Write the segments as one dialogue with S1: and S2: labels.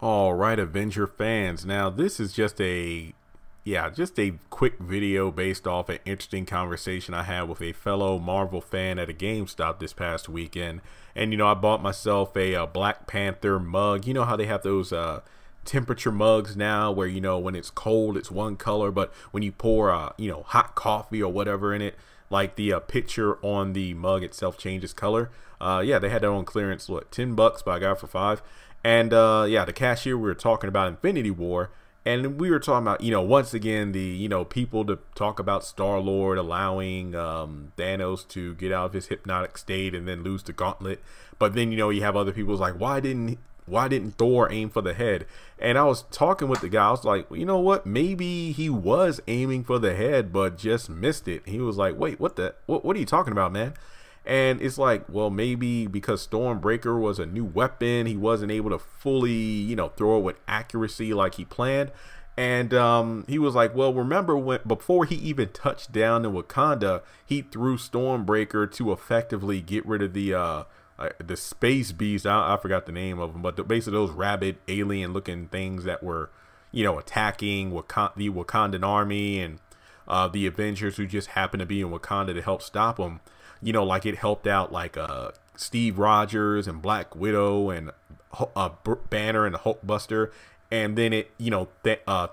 S1: All right, Avenger fans. Now, this is just a quick video based off an interesting conversation I had with a fellow Marvel fan at a GameStop this past weekend. And I bought myself a Black Panther mug. You know how they have those temperature mugs now, where when it's cold it's one color, but when you pour hot coffee or whatever in it, like the picture on the mug itself changes color. Yeah, they had that on clearance. What, $10? But I got it for 5. And yeah, the cashier, we were talking about Infinity War, and we were talking about, once again, the, people to talk about Star-Lord allowing Thanos to get out of his hypnotic state and then lose the gauntlet. But then, you have other people's like, why didn't Thor aim for the head? And I was talking with the guy. I was like, well, you know what? Maybe he was aiming for the head, but just missed it. He was like, wait, what are you talking about, man? And it's like, well, maybe because Stormbreaker was a new weapon, he wasn't able to fully, throw it with accuracy like he planned. And he was like, well, remember when before he even touched down in Wakanda, he threw Stormbreaker to effectively get rid of the space beast. I forgot the name of them, but basically those rabid alien looking things that were, attacking the Wakandan army and the Avengers who just happened to be in Wakanda to help stop them. Like it helped out like Steve Rogers and Black Widow and Banner and the Hulkbuster. And then it,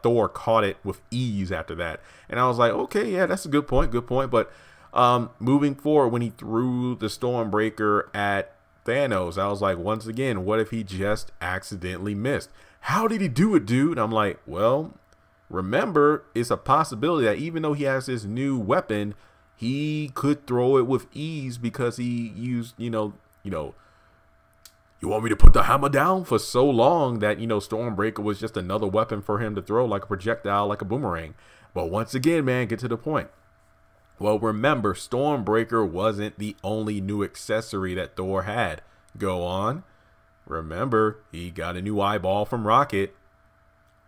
S1: Thor caught it with ease after that. And I was like, okay, yeah, that's a good point. But moving forward, when he threw the Stormbreaker at Thanos, I was like, once again, what if he just accidentally missed? How did he do it, dude? I'm like, well, remember, it's a possibility that even though he has this new weapon, he could throw it with ease because he used, you want me to put the hammer down for so long that, Stormbreaker was just another weapon for him to throw like a projectile, like a boomerang. But once again, man, get to the point. Well, remember, Stormbreaker wasn't the only new accessory that Thor had. Go on. Remember, he got a new eyeball from Rocket.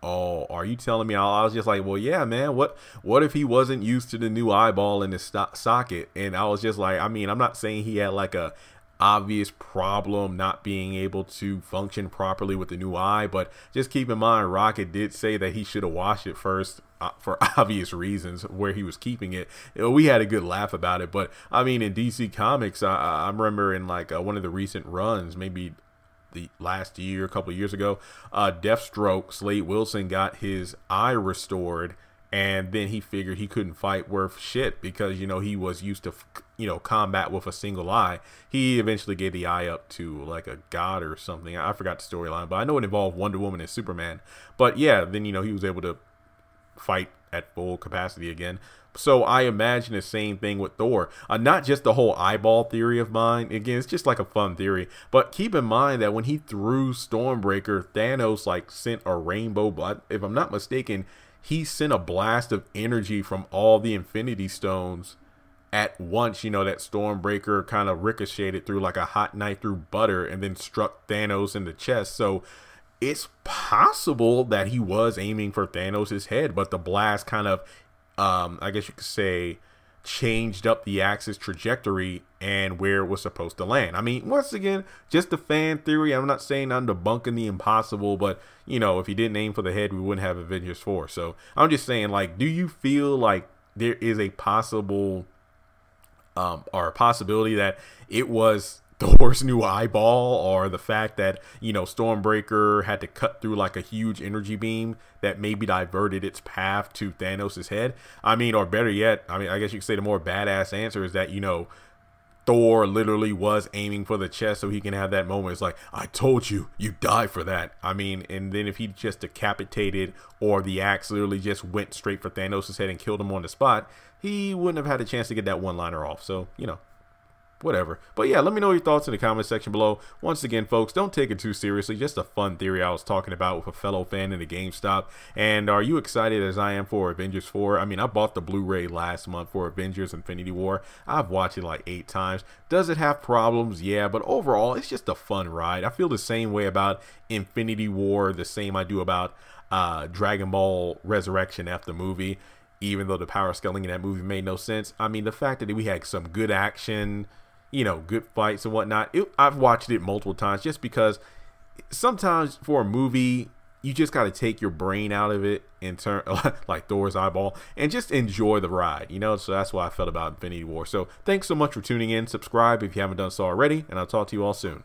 S1: Oh, are you telling me? I was just like, well, yeah, man. What if he wasn't used to the new eyeball in his socket? And I was just like, I mean, I'm not saying he had like a obvious problem not being able to function properly with the new eye, but just keep in mind, Rocket did say that he should have washed it first for obvious reasons where he was keeping it. We had a good laugh about it, but I mean, in DC Comics, I remember in like one of the recent runs, maybe the last year, a couple of years ago, Deathstroke, Slade Wilson got his eye restored, and then he figured he couldn't fight worth shit because he was used to combat with a single eye. He eventually gave the eye up to like a god or something. I forgot the storyline, but I know it involved Wonder Woman and Superman. But yeah, then he was able to fight at full capacity again. So I imagine the same thing with Thor. Not just the whole eyeball theory of mine. Again, it's just like a fun theory. But keep in mind that when he threw Stormbreaker, Thanos like sent a rainbow blood. If I'm not mistaken, he sent a blast of energy from all the Infinity Stones at once. That Stormbreaker kind of ricocheted through like a hot knife through butter and then struck Thanos in the chest. So it's possible that he was aiming for Thanos' head, but the blast kind of, I guess you could say, changed up the axis trajectory and where it was supposed to land. I mean, once again, just a fan theory. I'm not saying I'm debunking the impossible, but if he didn't aim for the head, we wouldn't have Avengers 4. So I'm just saying, like, do you feel like there is a possible or a possibility that it was Thor's new eyeball, or the fact that Stormbreaker had to cut through like a huge energy beam that maybe diverted its path to Thanos' head? I mean, or better yet, I mean, I guess you could say the more badass answer is that Thor literally was aiming for the chest so he can have that moment. It's like, I told you, you die for that. I mean, and then if he just decapitated, or the axe literally just went straight for Thanos' head and killed him on the spot, he wouldn't have had a chance to get that one-liner off. So, whatever. But yeah, let me know your thoughts in the comment section below. Once again, folks, don't take it too seriously. Just a fun theory I was talking about with a fellow fan in the GameStop. And are you excited as I am for Avengers 4? I mean, I bought the Blu-ray last month for Avengers Infinity War. I've watched it like 8 times. Does it have problems? Yeah, but overall, it's just a fun ride. I feel the same way about Infinity War, the same I do about Dragon Ball Resurrection after the movie. Even though the power scaling in that movie made no sense. I mean, the fact that we had some good action, good fights and whatnot. I've watched it multiple times just because sometimes for a movie, you just got to take your brain out of it and turn like Thor's eyeball and just enjoy the ride, you know? So that's what I felt about Infinity War. So thanks so much for tuning in. Subscribe if you haven't done so already, and I'll talk to you all soon.